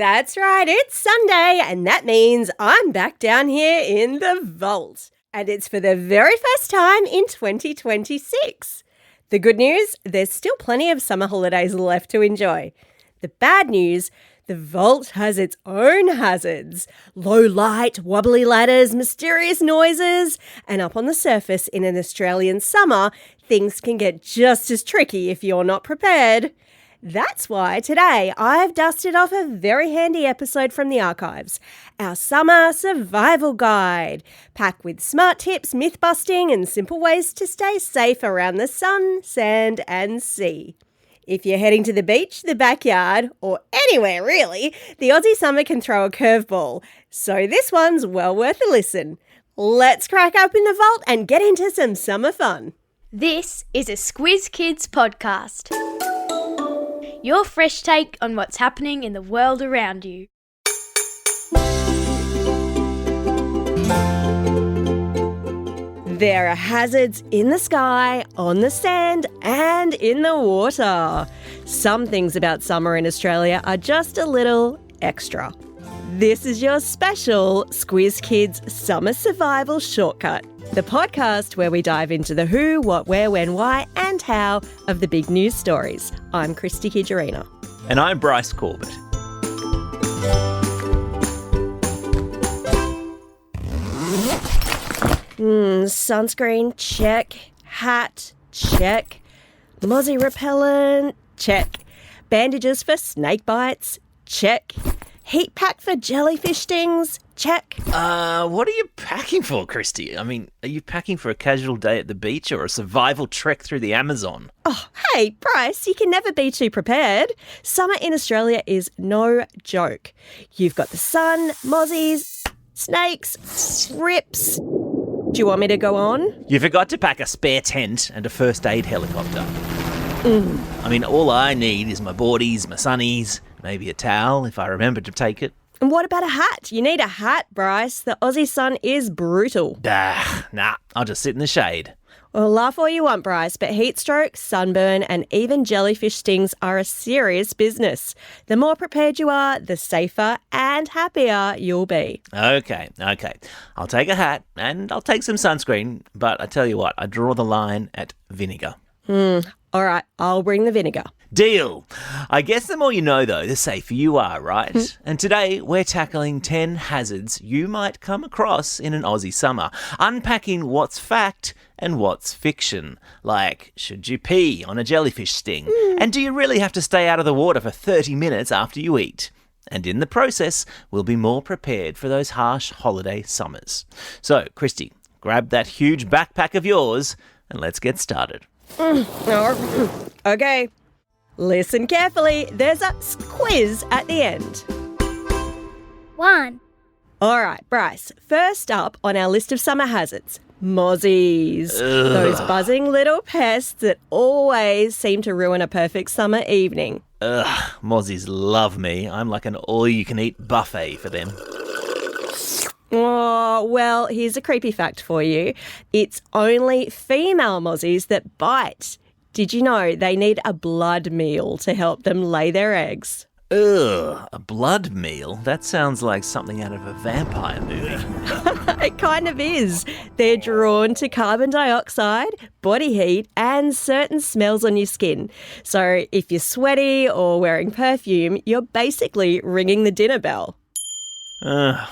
That's right, it's Sunday, and that means I'm back down here in the vault. And it's for the very first time in 2026. The good news, there's still plenty of summer holidays left to enjoy. The bad news, the vault has its own hazards. Low light, wobbly ladders, mysterious noises, and up on the surface in an Australian summer, things can get just as tricky if you're not prepared. That's why today I've dusted off a very handy episode from the archives, our Summer Survival Guide, packed with smart tips, myth-busting and simple ways to stay safe around the sun, sand and sea. If you're heading to the beach, the backyard, or anywhere really, the Aussie summer can throw a curveball, so this one's well worth a listen. Let's crack up in the vault and get into some summer fun. This is a Squiz Kids podcast. Your fresh take on what's happening in the world around you. There are hazards in the sky, on the sand, and in the water. Some things about summer in Australia are just a little extra. This is your special Squiz Kids Summer Survival Shortcut, the podcast where we dive into the who, what, where, when, why, and how of the big news stories. I'm Christy Kijarina. And I'm Bryce Corbett. Sunscreen, check. Hat, check. Mozzie repellent, check. Bandages for snake bites, check. Heat pack for jellyfish stings, check. What are you packing for, Christy? I mean, are you packing for a casual day at the beach or a survival trek through the Amazon? Oh, hey, Bryce, you can never be too prepared. Summer in Australia is no joke. You've got the sun, mozzies, snakes, rips. Do you want me to go on? You forgot to pack a spare tent and a first aid helicopter. I mean, all I need is my boardies, my sunnies, maybe a towel if I remember to take it. And what about a hat? You need a hat, Bryce. The Aussie sun is brutal. Nah, I'll just sit in the shade. Well, laugh all you want, Bryce, but heat stroke, sunburn, and even jellyfish stings are a serious business. The more prepared you are, the safer and happier you'll be. Okay. I'll take a hat and I'll take some sunscreen, but I tell you what, I draw the line at vinegar. All right, I'll bring the vinegar. Deal. I guess the more you know, though, the safer you are, right? And today we're tackling 10 hazards you might come across in an Aussie summer, unpacking what's fact and what's fiction. Like, should you pee on a jellyfish sting? And do you really have to stay out of the water for 30 minutes after you eat? And in the process, we'll be more prepared for those harsh holiday summers. So, Christy, grab that huge backpack of yours and let's get started. Okay. Listen carefully. There's a quiz at the end. 1. All right, Bryce. First up on our list of summer hazards, mozzies. Those buzzing little pests that always seem to ruin a perfect summer evening. Mozzies love me. I'm like an all-you-can-eat buffet for them. Oh, well, here's a creepy fact for you. It's only female mozzies that bite. Did you know they need a blood meal to help them lay their eggs? A blood meal? That sounds like something out of a vampire movie. It kind of is. They're drawn to carbon dioxide, body heat, and certain smells on your skin. So if you're sweaty or wearing perfume, you're basically ringing the dinner bell.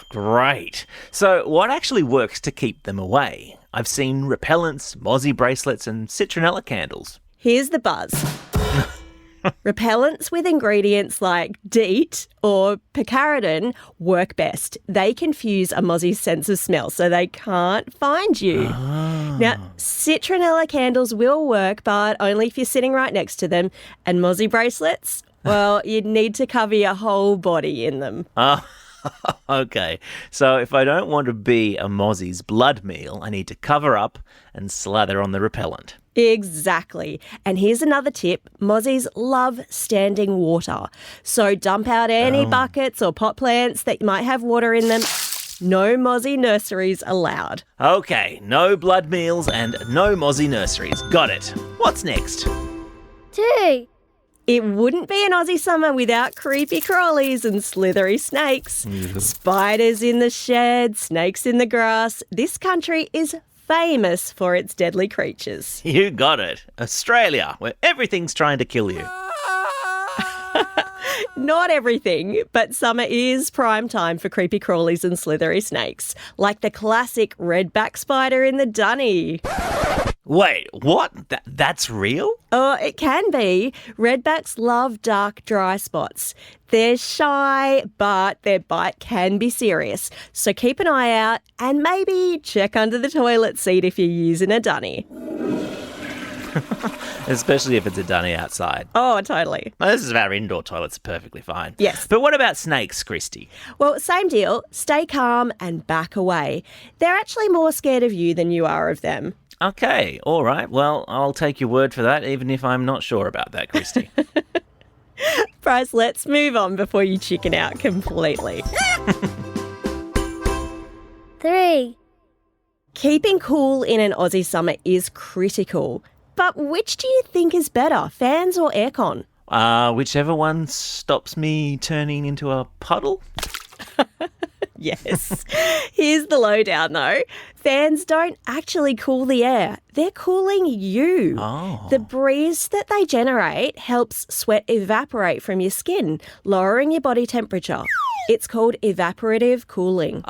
Great. So what actually works to keep them away? I've seen repellents, mozzie bracelets, and citronella candles. Here's the buzz. Repellents with ingredients like DEET or picaridin work best. They confuse a mozzie's sense of smell, so they can't find you. Now, citronella candles will work, but only if you're sitting right next to them. And mozzie bracelets, well, you'd need to cover your whole body in them. Okay, so if I don't want to be a mozzie's blood meal, I need to cover up and slather on the repellent. Exactly. And here's another tip. Mozzies love standing water. So dump out any buckets or pot plants that might have water in them. No mozzie nurseries allowed. Okay, no blood meals and no mozzie nurseries. Got it. What's next? 2. It wouldn't be an Aussie summer without creepy crawlies and slithery snakes. Spiders in the shed, snakes in the grass. This country is famous for its deadly creatures. You got it. Australia, where everything's trying to kill you. Not everything, but summer is prime time for creepy crawlies and slithery snakes, like the classic redback spider in the dunny. Wait, what? That's real? Oh, it can be. Redbacks love dark, dry spots. They're shy, but their bite can be serious. So keep an eye out and maybe check under the toilet seat if you're using a dunny. Especially if it's a dunny outside. Oh, totally. Well, this is our indoor toilets, perfectly fine. Yes. But what about snakes, Christy? Well, same deal. Stay calm and back away. They're actually more scared of you than you are of them. Okay, all right. Well, I'll take your word for that, even if I'm not sure about that, Christy. Bryce, let's move on before you chicken out completely. 3. Keeping cool in an Aussie summer is critical. But which do you think is better, fans or aircon? Whichever one stops me turning into a puddle. Yes. Here's the lowdown though. Fans don't actually cool the air. They're cooling you. Oh. The breeze that they generate helps sweat evaporate from your skin, lowering your body temperature. It's called evaporative cooling.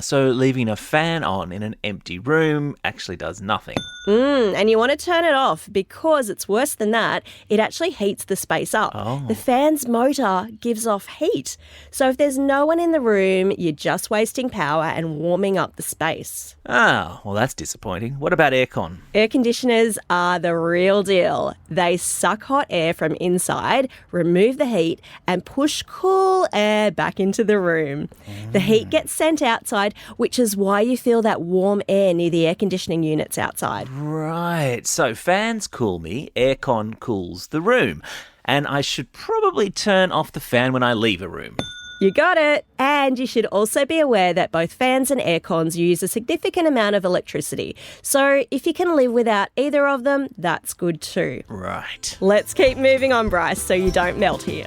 So leaving a fan on in an empty room actually does nothing. And you want to turn it off because it's worse than that. It actually heats the space up. Oh. The fan's motor gives off heat. So if there's no one in the room, you're just wasting power and warming up the space. Ah, well, that's disappointing. What about aircon? Air conditioners are the real deal. They suck hot air from inside, remove the heat, and push cool air back into the room. The heat gets sent outside, which is why you feel that warm air near the air conditioning units outside. Right, so fans cool me, aircon cools the room. And I should probably turn off the fan when I leave a room. You got it. And you should also be aware that both fans and aircons use a significant amount of electricity. So if you can live without either of them, that's good too. Right. Let's keep moving on, Bryce, so you don't melt here.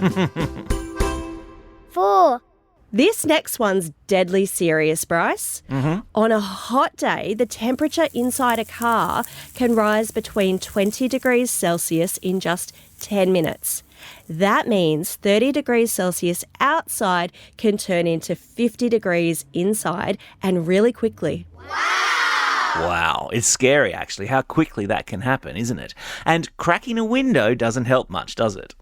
4. This next one's deadly serious, Bryce. On a hot day, the temperature inside a car can rise between 20 degrees Celsius in just 10 minutes. That means 30 degrees Celsius outside can turn into 50 degrees inside and really quickly. Wow, it's scary actually how quickly that can happen, isn't it? And cracking a window doesn't help much, does it?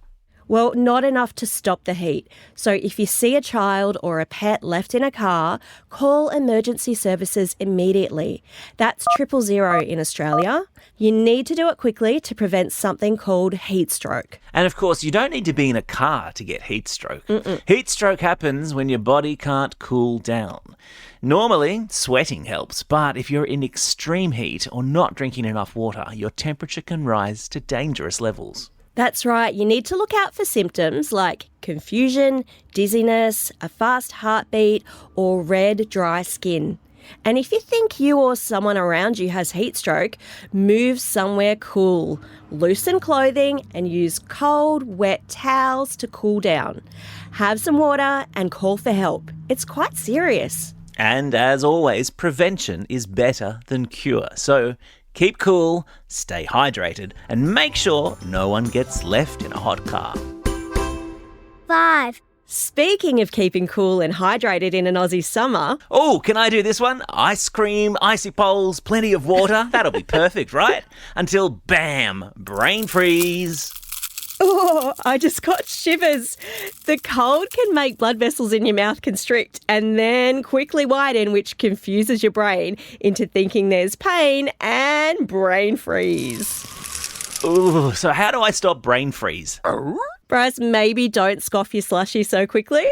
Well, not enough to stop the heat. So if you see a child or a pet left in a car, call emergency services immediately. That's 000 in Australia. You need to do it quickly to prevent something called heat stroke. And of course, you don't need to be in a car to get heat stroke. Heat stroke happens when your body can't cool down. Normally, sweating helps, but if you're in extreme heat or not drinking enough water, your temperature can rise to dangerous levels. That's right. You need to look out for symptoms like confusion, dizziness, a fast heartbeat, or red, dry skin. And if you think you or someone around you has heat stroke, move somewhere cool. Loosen clothing and use cold, wet towels to cool down. Have some water and call for help. It's quite serious. And as always, prevention is better than cure. So keep cool, stay hydrated, and make sure no one gets left in a hot car. 5. Speaking of keeping cool and hydrated in an Aussie summer... Oh, can I do this one? Ice cream, icy poles, plenty of water. That'll be perfect, right? Until bam, brain freeze. Oh, I just got shivers. The cold can make blood vessels in your mouth constrict and then quickly widen, which confuses your brain into thinking there's pain and brain freeze. Ooh, so how do I stop brain freeze? Bryce, maybe don't scoff your slushie so quickly.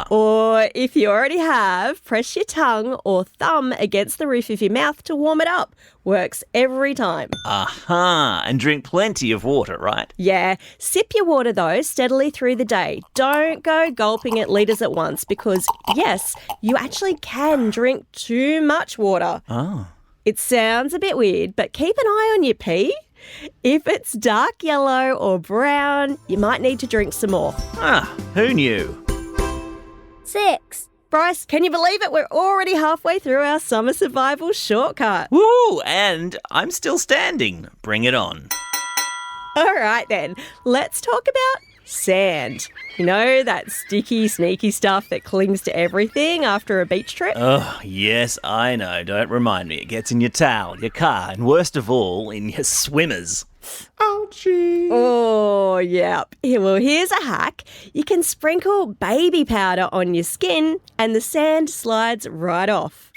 Or if you already have, press your tongue or thumb against the roof of your mouth to warm it up. Works every time. And drink plenty of water, right? Yeah. Sip your water, though, steadily through the day. Don't go gulping it litres at once because, yes, you actually can drink too much water. Oh. It sounds a bit weird, but keep an eye on your pee. If it's dark yellow or brown, you might need to drink some more. Who knew? 6. Bryce, can you believe it? We're already halfway through our summer survival shortcut. Woo! And I'm still standing. Bring it on. All right then, let's talk about sand. You know, that sticky, sneaky stuff that clings to everything after a beach trip? Oh, yes, I know. Don't remind me. It gets in your towel, your car, and worst of all, in your swimmers. Ouchie. Oh, yep. Well, here's a hack. You can sprinkle baby powder on your skin and the sand slides right off.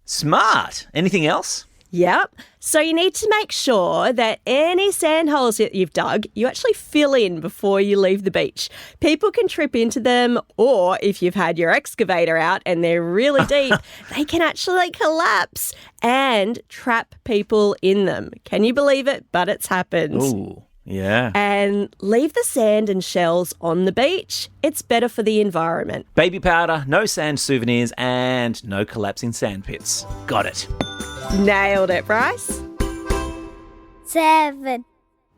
Smart. Anything else? Yep. So you need to make sure that any sand holes that you've dug, you actually fill in before you leave the beach. People can trip into them, or if you've had your excavator out and they're really deep, they can actually collapse and trap people in them. Can you believe it? But it's happened. Ooh, yeah. And leave the sand and shells on the beach. It's better for the environment. Baby powder, no sand souvenirs, and no collapsing sand pits. Got it. Nailed it, Bryce. 7.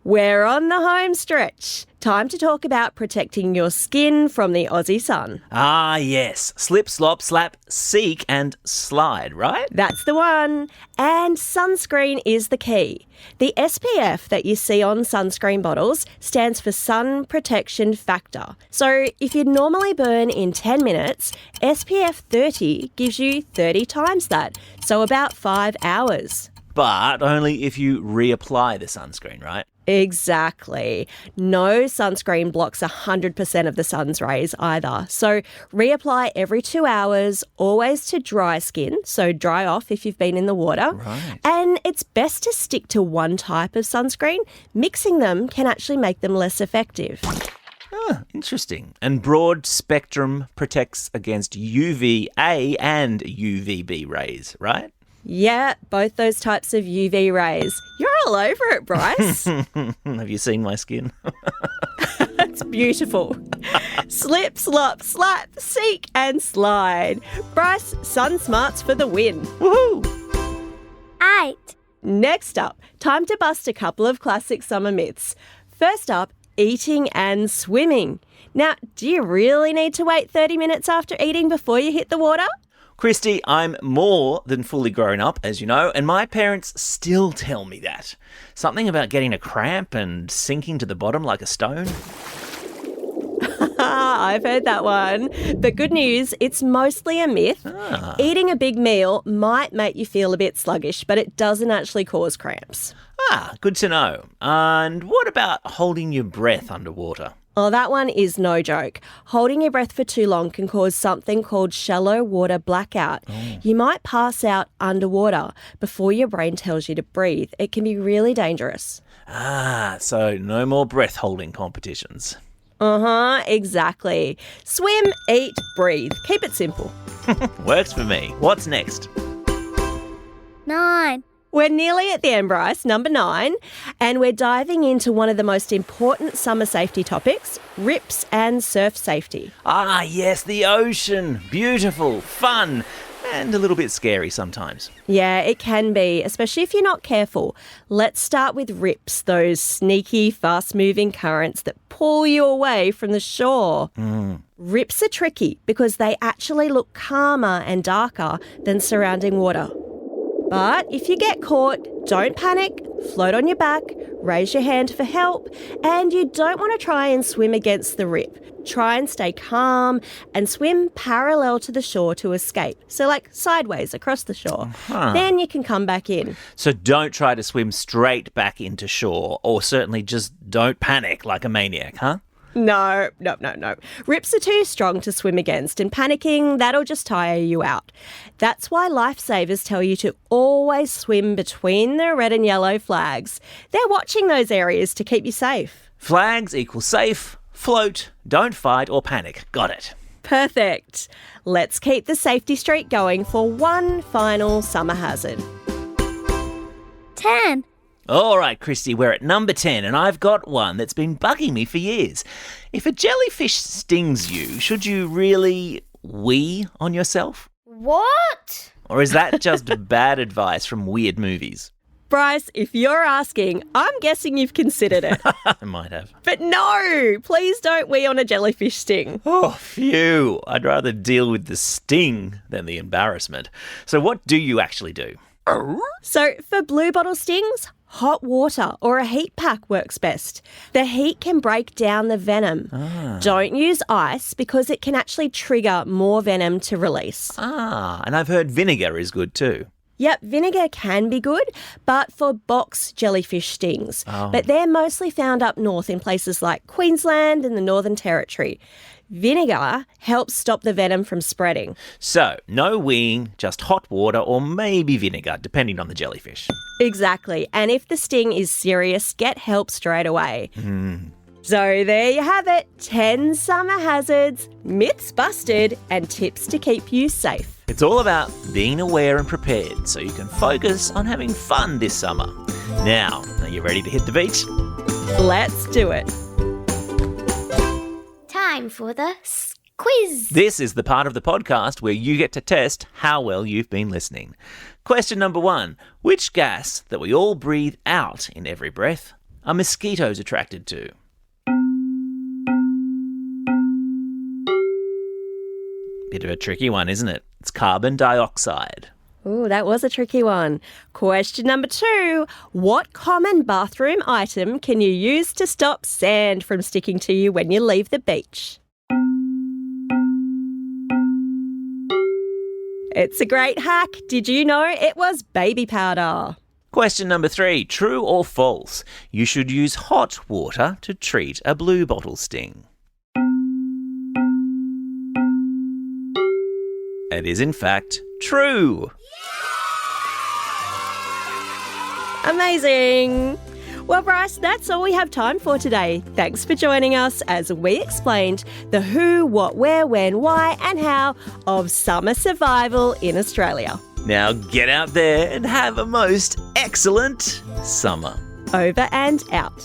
We're on the home stretch. Time to talk about protecting your skin from the Aussie sun. Ah, yes. Slip, slop, slap, seek, and slide, right? That's the one. And sunscreen is the key. The SPF that you see on sunscreen bottles stands for Sun Protection Factor. So if you normally burn in 10 minutes, SPF 30 gives you 30 times that, so about 5 hours. But only if you reapply the sunscreen, right? Exactly. No sunscreen blocks 100% of the sun's rays either. So reapply every 2 hours, always to dry skin, so dry off if you've been in the water. Right. And it's best to stick to one type of sunscreen. Mixing them can actually make them less effective. Interesting. And broad spectrum protects against UVA and UVB rays, right? Yeah, both those types of UV rays. You're all over it, Bryce. Have you seen my skin? It's beautiful. Slip, slop, slap, seek and slide. Bryce, sun smarts for the win. Woohoo! 8. Next up, time to bust a couple of classic summer myths. First up, eating and swimming. Now, do you really need to wait 30 minutes after eating before you hit the water? Christy, I'm more than fully grown up, as you know, and my parents still tell me that. Something about getting a cramp and sinking to the bottom like a stone. I've heard that one. But good news, it's mostly a myth. Eating a big meal might make you feel a bit sluggish, but it doesn't actually cause cramps. Good to know. And what about holding your breath underwater? Oh, that one is no joke. Holding your breath for too long can cause something called shallow water blackout. You might pass out underwater before your brain tells you to breathe. It can be really dangerous. So no more breath holding competitions. Exactly. Swim, eat, breathe. Keep it simple. Works for me. What's next? 9. We're nearly at the end, Bryce, number 9, and we're diving into one of the most important summer safety topics, rips and surf safety. Yes, the ocean. Beautiful, fun, and a little bit scary sometimes. Yeah, it can be, especially if you're not careful. Let's start with rips, those sneaky, fast-moving currents that pull you away from the shore. Rips are tricky because they actually look calmer and darker than surrounding water. But if you get caught, don't panic, float on your back, raise your hand for help, and you don't want to try and swim against the rip. Try and stay calm and swim parallel to the shore to escape. So like sideways across the shore. Then you can come back in. So don't try to swim straight back into shore, or certainly just don't panic like a maniac, huh? No. Rips are too strong to swim against, and panicking, that'll just tire you out. That's why lifesavers tell you to always swim between the red and yellow flags. They're watching those areas to keep you safe. Flags equal safe, float, don't fight or panic. Got it. Perfect. Let's keep the safety streak going for one final summer hazard. 10. All right, Christy, we're at number 10, and I've got one that's been bugging me for years. If a jellyfish stings you, should you really wee on yourself? What? Or is that just bad advice from weird movies? Bryce, if you're asking, I'm guessing you've considered it. I might have. But no, please don't wee on a jellyfish sting. Oh, phew. I'd rather deal with the sting than the embarrassment. So what do you actually do? So for blue bottle stings, hot water or a heat pack works best. The heat can break down the venom. Don't use ice because it can actually trigger more venom to release. And I've heard vinegar is good too. Yep, vinegar can be good, but for box jellyfish stings. But they're mostly found up north in places like Queensland and the Northern Territory. Vinegar helps stop the venom from spreading. So, no weeing, just hot water or maybe vinegar, depending on the jellyfish. Exactly. And if the sting is serious, get help straight away. So there you have it, 10 summer hazards, myths busted, and tips to keep you safe. It's all about being aware and prepared so you can focus on having fun this summer. Now, are you ready to hit the beach? Let's do it. Time for the quiz. This is the part of the podcast where you get to test how well you've been listening. Question number 1. Which gas that we all breathe out in every breath are mosquitoes attracted to? Bit of a tricky one, isn't it? It's carbon dioxide. Ooh, that was a tricky one. Question number 2. What common bathroom item can you use to stop sand from sticking to you when you leave the beach? It's a great hack. Did you know it was baby powder? Question number 3. True or false? You should use hot water to treat a blue bottle sting. It is in fact true. Amazing. Well, Bryce, that's all we have time for today. Thanks for joining us as we explained the who, what, where, when, why and how of summer survival in Australia. Now get out there and have a most excellent summer. Over and out.